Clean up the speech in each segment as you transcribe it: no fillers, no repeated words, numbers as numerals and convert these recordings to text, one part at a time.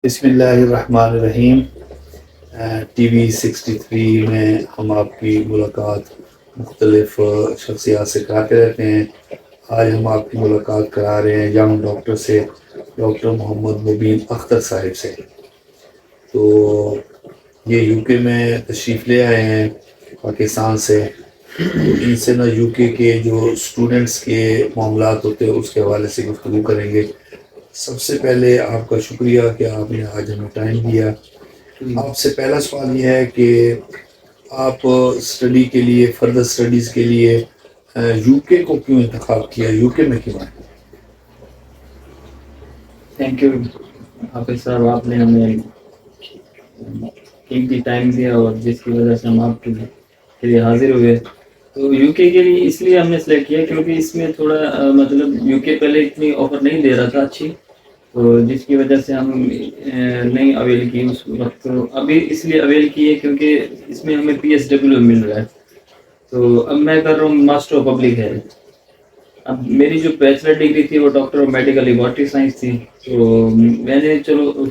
بسم اللہ الرحمن الرحیم۔ ٹی وی 63 میں ہم آپ کی ملاقات مختلف شخصیات سے کراتے رہتے ہیں۔ آج ہم آپ کی ملاقات کرا رہے ہیں ینگ ڈاکٹر سے، ڈاکٹر محمد مبین اختر صاحب سے۔ تو یہ یو کے میں تشریف لے آئے ہیں پاکستان سے، تو ان سے نہ یو کے جو اسٹوڈنٹس کے معاملات ہوتے ہیں اس کے حوالے سے گفتگو کریں گے۔ سب سے پہلے آپ کا شکریہ کہ آپ نے آج ہمیں ٹائم دیا۔ آپ سے پہلا سوال یہ ہے کہ آپ اسٹڈی کے لیے، فردر اسٹڈیز کے لیے یو کے کو کیوں انتخاب کیا، یو کے میں کیوں آئے؟ تھینک یو حافظ صاحب، آپ نے ہمیں قیمتی ٹائم دیا اور جس کی وجہ سے ہم آپ کے لیے حاضر ہوئے۔ تو یو کے لیے اس لیے ہم نے سلیکٹ کیا کیونکہ اس میں تھوڑا مطلب یو کے پہلے اتنی آفر نہیں دے رہا تھا اچھی، تو جس کی وجہ سے ہم نہیں اویل کی اس وقت۔ تو ابھی اس لیے اویل کی ہے کیونکہ اس میں ہمیں پی ایس ڈبلیو مل رہا ہے۔ تو اب میں کر رہا ہوں ماسٹر آف پبلک ہیلتھ۔ اب میری جو بیچلر ڈگری تھی وہ doctor of medical laboratory science تھی، تو میں نے چلو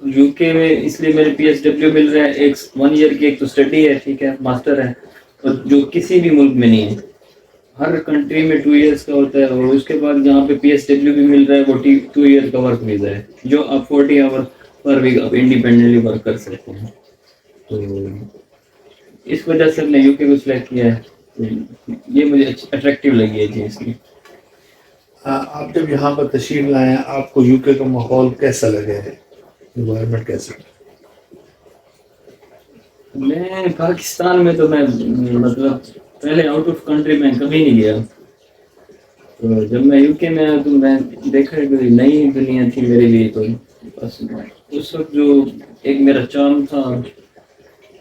یو کے میں اس لیے میرے پی ایس ڈبلیو مل رہا ہے، ایک 1 ایئر کی ایک تو اسٹڈی ہے، ٹھیک ہے، ماسٹر ہے، اور جو کسی بھی ملک میں نہیں ہے، ہر کنٹری میں 2 ایئرس کا ہوتا ہے، اور اس کے بعد جہاں پہ پی ایس ڈبلیو بھی مل رہا ہے وہ 2 ایئر کا ورک ویزا ہے، جو آپ 40 آور پر ویک آپ انڈیپینڈنٹلی ورک کر سکتے ہیں۔ تو اس وجہ سے ہم نے یو کے کو سلیکٹ کیا ہے، تو یہ مجھے اٹریکٹیو لگی ہے جی اس کی۔ آپ جب یہاں پر تشریف لائے ہیں، آپ کو یو کے کا ماحول کیسا لگا ہے، انوائرمنٹ کیسا؟ میں پاکستان میں تو میں مطلب پہلے آؤٹ آف کنٹری میں کبھی نہیں گیا، تو جب میں یو کے میں آیا تو میں دیکھا کہ نئی دنیا تھی میرے لیے۔ تو بس اس وقت جو ایک میرا چام تھا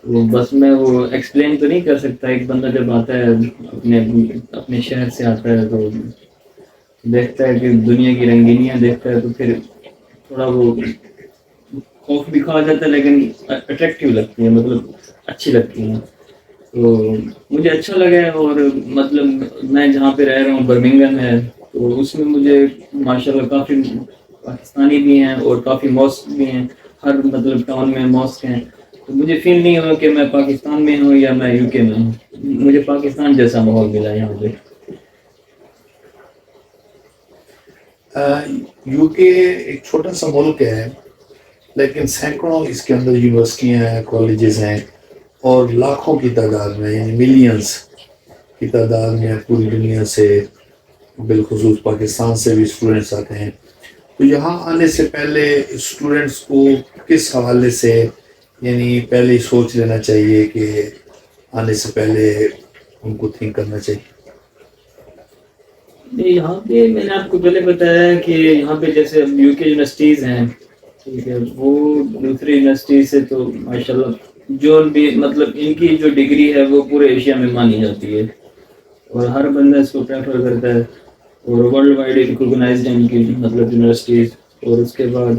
وہ بس میں وہ ایکسپلین تو نہیں کر سکتا۔ ایک بندہ جب آتا ہے اپنے شہر سے آتا ہے تو دیکھتا ہے کہ دنیا کی رنگینیاں دیکھتا ہے، تو پھر تھوڑا وہ خوف بھی کھا جاتا ہے، لیکن اٹریکٹیو لگتی ہے، مطلب اچھی لگتی ہیں۔ تو مجھے اچھا لگا ہے، اور مطلب میں جہاں پہ رہ رہا ہوں برمنگھم ہے، تو اس میں مجھے ماشاءاللہ کافی پاکستانی بھی ہیں اور کافی ماسک بھی ہیں، ہر مطلب ٹاؤن میں ماسک ہیں، تو مجھے فیل نہیں ہوا کہ میں پاکستان میں ہوں یا میں یو کے میں ہوں، مجھے پاکستان جیسا ماحول ملا یہاں پہ۔ یو کے ایک چھوٹا سا ملک ہے، لیکن سینکڑوں اس کے اندر یونیورسٹیاں ہیں، کالجز ہیں، اور لاکھوں کی تعداد میں، یعنی ملینز کی تعداد میں پوری دنیا سے، بالخصوص پاکستان سے بھی اسٹوڈنٹس آتے ہیں۔ تو یہاں آنے سے پہلے اسٹوڈنٹس کو کس حوالے سے، یعنی پہلے ہی سوچ لینا چاہیے کہ آنے سے پہلے ان کو تھنک کرنا چاہیے؟ یہاں پہ میں نے آپ کو پہلے بتایا کہ یہاں پہ جیسے یو کے یونیورسٹیز ہیں، ٹھیک ہے، وہ دوسری یونیورسٹی سے تو ماشاءاللہ جو بھی مطلب ان کی جو ڈگری ہے وہ پورے ایشیا میں مانی جاتی ہے، اور ہر بندہ اس کو پریفر کرتا ہے، اور ورلڈ وائڈ ریکوگنائزڈ ہیں ان کی مطلب یونیورسٹیز۔ اور اس کے بعد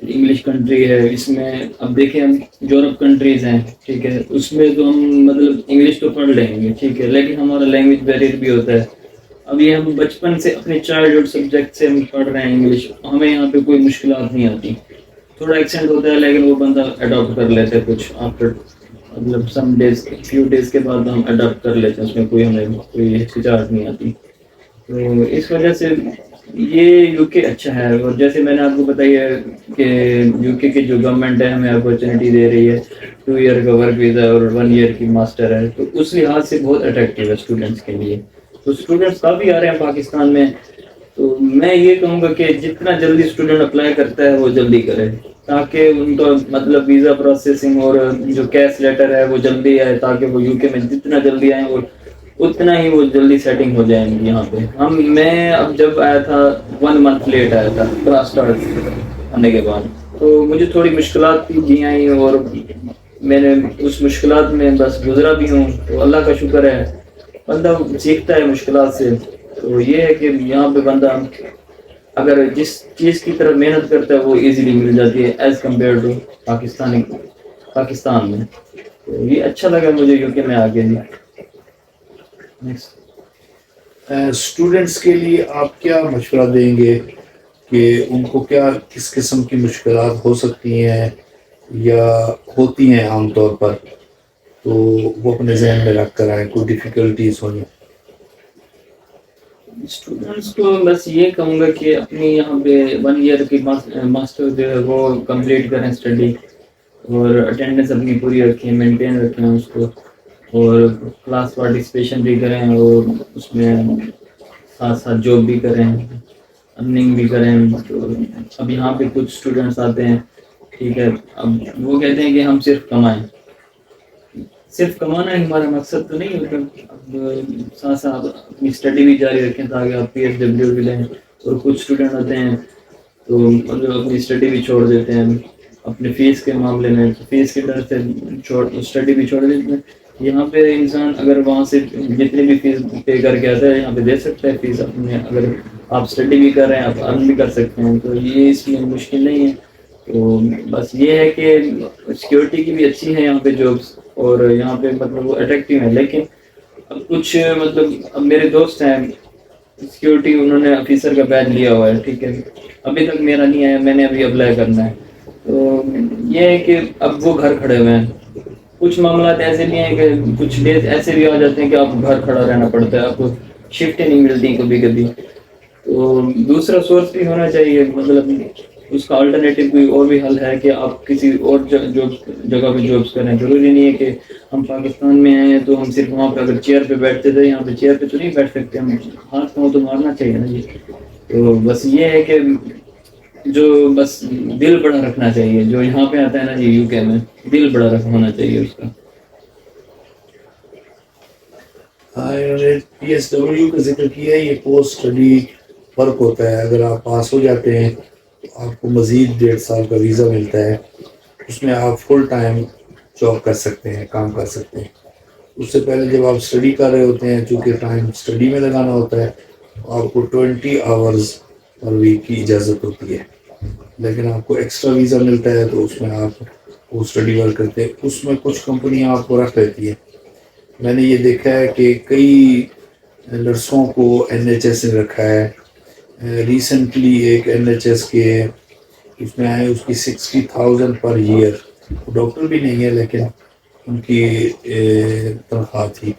انگلش کنٹری ہے، اس میں اب دیکھیں ہم یورپ کنٹریز ہیں، ٹھیک ہے، اس میں تو ہم مطلب انگلش تو پڑھ لیں گے، ٹھیک ہے، لیکن ہمارا لینگویج بیریئر بھی ہوتا ہے۔ اب یہ ہم بچپن سے اپنے چائلڈہڈ سبجیکٹ سے ہم پڑھ رہے ہیں انگلش، ہمیں یہاں پہ کوئی مشکلات نہیں آتی، تھوڑا ایکسینٹ ہوتا ہے لیکن وہ بندہ اڈاپٹ کر لیتا ہے کچھ آفٹر مطلب سم ڈیز، فیو ڈیز کے بعد ہم اڈاپٹ کر لیتے ہیں، اس میں کوئی ہمیں کوئی ہچکچاہٹ نہیں آتی۔ تو اس وجہ سے یہ یو کے اچھا ہے، اور جیسے میں نے آپ کو بتائی ہے کہ یو کے کی جو گورنمنٹ ہے ہمیں اپرچونیٹی دے رہی ہے، 2 ایئر کا ورک ویزا اور 1 ایئر کی ماسٹر ہے، تو اس لحاظ سے بہت اٹریکٹیو ہے اسٹوڈنٹس کے لیے۔ تو اسٹوڈنٹس کافی آ رہے ہیں پاکستان میں، تو میں یہ کہوں گا کہ جتنا جلدی اسٹوڈنٹ اپلائی کرتا ہے وہ جلدی کرے، تاکہ ان کا مطلب ویزا پروسیسنگ اور جو کیس لیٹر ہے وہ جلدی آئے، تاکہ وہ یو کے میں جتنا جلدی آئیں اور اتنا ہی وہ جلدی سیٹنگ ہو جائیں گی یہاں پہ۔ میں اب جب آیا تھا 1 منتھ لیٹ آیا تھا کلاس اسٹارٹ ہونے کے بعد، تو مجھے تھوڑی مشکلات بھی آئیں، اور میں نے اس مشکلات میں بس گزرا بھی ہوں، تو اللہ کا شکر ہے، بندہ سیکھتا ہے مشکلات سے۔ تو یہ ہے کہ یہاں پہ بندہ اگر جس چیز کی طرف محنت کرتا ہے وہ ایزیلی مل جاتی ہے ایز کمپیئر ٹو پاکستان میں۔ تو یہ اچھا لگا مجھے کیونکہ میں آگے جی۔ اسٹوڈنٹس کے لیے آپ کیا مشورہ دیں گے کہ ان کو کیا کس قسم کی مشکلات ہو سکتی ہیں یا ہوتی ہیں عام طور پر، تو وہ اپنے ذہن میں رکھ کر آئیں کوئی ڈیفیکلٹیز ہوں۔ اسٹوڈنٹس کو بس یہ کہوں گا کہ اپنی یہاں پہ 1 ایئر کی ماسٹر جو ہے وہ کمپلیٹ کریں اسٹڈی، اور اٹینڈنس اپنی پوری رکھیں، مینٹین رکھیں اس کو، اور کلاس پارٹیسپیشن بھی کریں، اور اس میں ساتھ ساتھ جاب بھی کریں، ارننگ بھی کریں۔ تو اب یہاں پہ کچھ اسٹوڈنٹس آتے ہیں، ٹھیک ہے، اب وہ کہتے ہیں کہ ہم صرف کمائیں، صرف کمانا ہی ہمارا مقصد تو نہیں ہوتا، اب ساتھ ساتھ اپنی اسٹڈی بھی جاری رکھیں تاکہ آپ PSW بھی لیں۔ اور کچھ اسٹوڈنٹ آتے ہیں تو مطلب اپنی اسٹڈی بھی چھوڑ دیتے ہیں اپنے فیس کے معاملے میں، فیس کے ڈر سے اسٹڈی بھی چھوڑ دیتے ہیں۔ یہاں پہ انسان اگر وہاں سے جتنی بھی فیس پے کر کے آتا ہے یہاں پہ دے سکتا ہے فیس اپنے، اگر آپ اسٹڈی بھی کر رہے ہیں آپ ارن بھی کر سکتے ہیں، تو یہ اس میں مشکل نہیں ہے۔ تو بس یہ ہے کہ سیکیورٹی کی بھی اچھی ہے یہاں پہ جابس، اور یہاں پہ مطلب وہ اٹریکٹیو ہے، لیکن اب کچھ مطلب اب میرے دوست ہیں سیکیورٹی، انہوں نے آفیسر کا بیچ لیا ہوا ہے، ٹھیک ہے، ابھی تک میرا نہیں آیا، میں نے ابھی اپلائی کرنا ہے۔ تو یہ ہے کہ اب وہ گھر کھڑے ہوئے ہیں، کچھ معاملات ایسے بھی ہیں کہ کچھ ڈیز ایسے بھی آ جاتے ہیں کہ آپ گھر کھڑا رہنا پڑتا ہے، آپ کو شفٹیں نہیں ملتی کبھی کبھی، تو دوسرا سورس بھی ہونا چاہیے، مطلب اس کا الٹرنیٹیو کوئی اور بھی حل ہے کہ آپ کسی اور جگہ پہ جابس کریں۔ ضروری نہیں ہے کہ ہم پاکستان میں ہیں تو ہم صرف وہاں پہ اگر چیئر پہ بیٹھتے تھے، یہاں پہ چیئر پہ تو نہیں بیٹھ سکتے، ہم ہاتھ پاؤں تو مارنا چاہیے نا جی۔ تو بس یہ ہے کہ جو بس دل بڑا رکھنا چاہیے، جو یہاں پہ آتا ہے نا جی UK میں، دل بڑا ہونا چاہیے اس کا۔ انہوں نے PSW کا ذکر کیا ہے، یہ پوسٹ اسٹڈی ورک ہوتا ہے، اگر آپ پاس ہو جاتے ہیں تو آپ کو مزید 1.5 سال کا ویزا ملتا ہے، اس میں آپ فل ٹائم جاب کر سکتے ہیں، کام کر سکتے ہیں۔ اس سے پہلے جب آپ اسٹڈی کر رہے ہوتے ہیں، چونکہ ٹائم اسٹڈی میں لگانا ہوتا ہے، آپ کو 20 آورز پر ویک کی اجازت ہوتی ہے، لیکن آپ کو ایکسٹرا ویزا ملتا ہے تو اس میں آپ وہ اسٹڈی ورک کرتے ہیں، اس میں کچھ کمپنیاں آپ کو رکھ لیتی ہیں۔ میں نے یہ دیکھا ہے کہ کئی نرسوں کو NHS نے رکھا ہے، ریسنٹلی ایک NHS کے اس میں آئے، اس کی 60,000 پر ایئر، ڈاکٹر بھی نہیں ہے لیکن ان کی تنخواہ تھی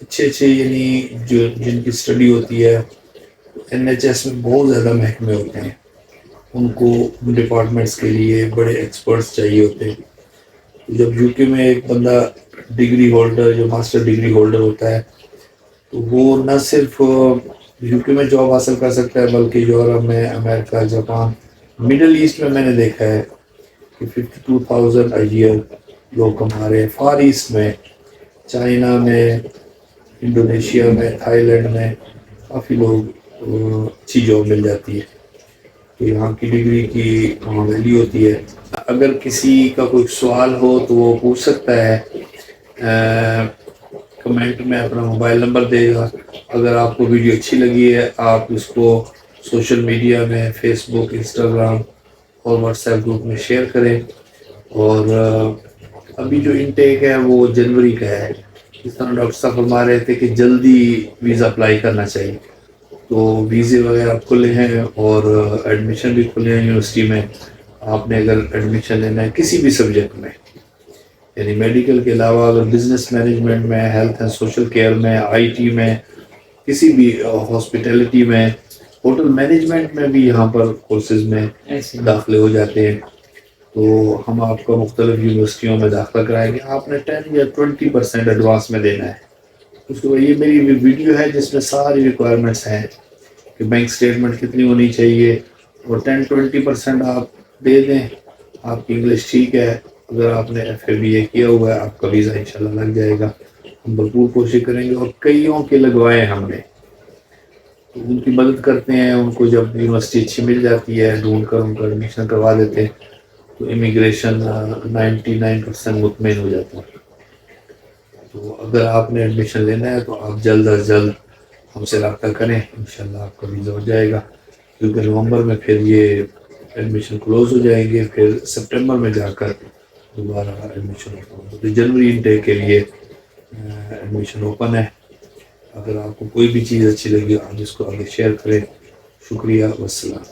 اچھے، یعنی جو جن کی اسٹڈی ہوتی ہے NHS میں بہت زیادہ محکمے ہوتے ہیں، ان کو ڈپارٹمنٹس کے لیے بڑے ایکسپرٹس چاہیے ہوتے ہیں۔ جب UK میں ایک بندہ ڈگری ہولڈر، جو ماسٹر ڈگری ہولڈر ہوتا ہے، تو وہ نہ صرف UK میں جاب حاصل کر سکتا ہے بلکہ یورپ میں، امریکہ، جاپان، مڈل ایسٹ میں نے دیکھا ہے کہ 52,000 ایئر لوگ کما رہے ہیں، فار ایسٹ میں، چائنا میں، انڈونیشیا میں، تھائی لینڈ میں کافی لوگ اچھی جاب مل جاتی ہے، تو یہاں کی ڈگری کی ویلیو ہوتی ہے۔ اگر کسی کا کوئی سوال ہو تو وہ پوچھ سکتا ہے، کمنٹ میں اپنا موبائل نمبر دے گا۔ اگر آپ کو ویڈیو اچھی لگی ہے آپ اس کو سوشل میڈیا میں، فیس بک، انسٹاگرام اور واٹس ایپ گروپ میں شیئر کریں۔ اور ابھی جو انٹیک ہے وہ جنوری کا ہے، اس طرح ڈاکٹر صاحب فرما رہے تھے کہ جلدی ویزا اپلائی کرنا چاہیے، تو ویزے وغیرہ کھلے ہیں اور ایڈمیشن بھی کھلے ہیں یونیورسٹی میں۔ آپ نے اگر ایڈمیشن لینا ہے کسی بھی سبجیکٹ میں، یعنی میڈیکل کے علاوہ اگر بزنس مینجمنٹ میں، ہیلتھ اینڈ سوشل کیئر میں، IT میں، کسی بھی ہاسپٹیلٹی میں، ہوٹل مینجمنٹ میں بھی یہاں پر کورسز میں داخلے ہو جاتے ہیں، تو ہم آپ کو مختلف یونیورسٹیوں میں داخلہ کرائیں گے۔ آپ نے 10 یا 20% ایڈوانس میں دینا ہے۔ اس کو یہ میری ویڈیو ہے جس میں ساری ریکوائرمنٹس ہیں کہ بینک سٹیٹمنٹ کتنی ہونی چاہیے، اور 10-20% آپ دے دیں، آپ کی انگلش ٹھیک ہے، اگر آپ نے FABA کیا ہوا ہے آپ کا ویزا انشاءاللہ لگ جائے گا۔ ہم بھرپور کوشش کریں گے، اور کئیوں کے لگوائے ہم نے، تو ان کی مدد کرتے ہیں، ان کو جب یونیورسٹی اچھی مل جاتی ہے ڈھونڈ کر ان کو ایڈمیشن کروا دیتے ہیں، تو امیگریشن 99% مطمئن ہو جاتا ہے۔ تو اگر آپ نے ایڈمیشن لینا ہے تو آپ جلد از جلد ہم سے رابطہ کریں، انشاءاللہ آپ کا ویزا ہو جائے گا، کیونکہ نومبر میں پھر یہ ایڈمیشن کلوز ہو جائیں گے، پھر سپٹمبر میں جا کر دوبارہ ایڈمیشن اوپن ہو، تو جنوری انٹیک کے لیے ایڈمیشن اوپن ہے۔ اگر آپ کو کوئی بھی چیز اچھی لگی آپ اس کو آگے شیئر کریں۔ شکریہ، والسلام۔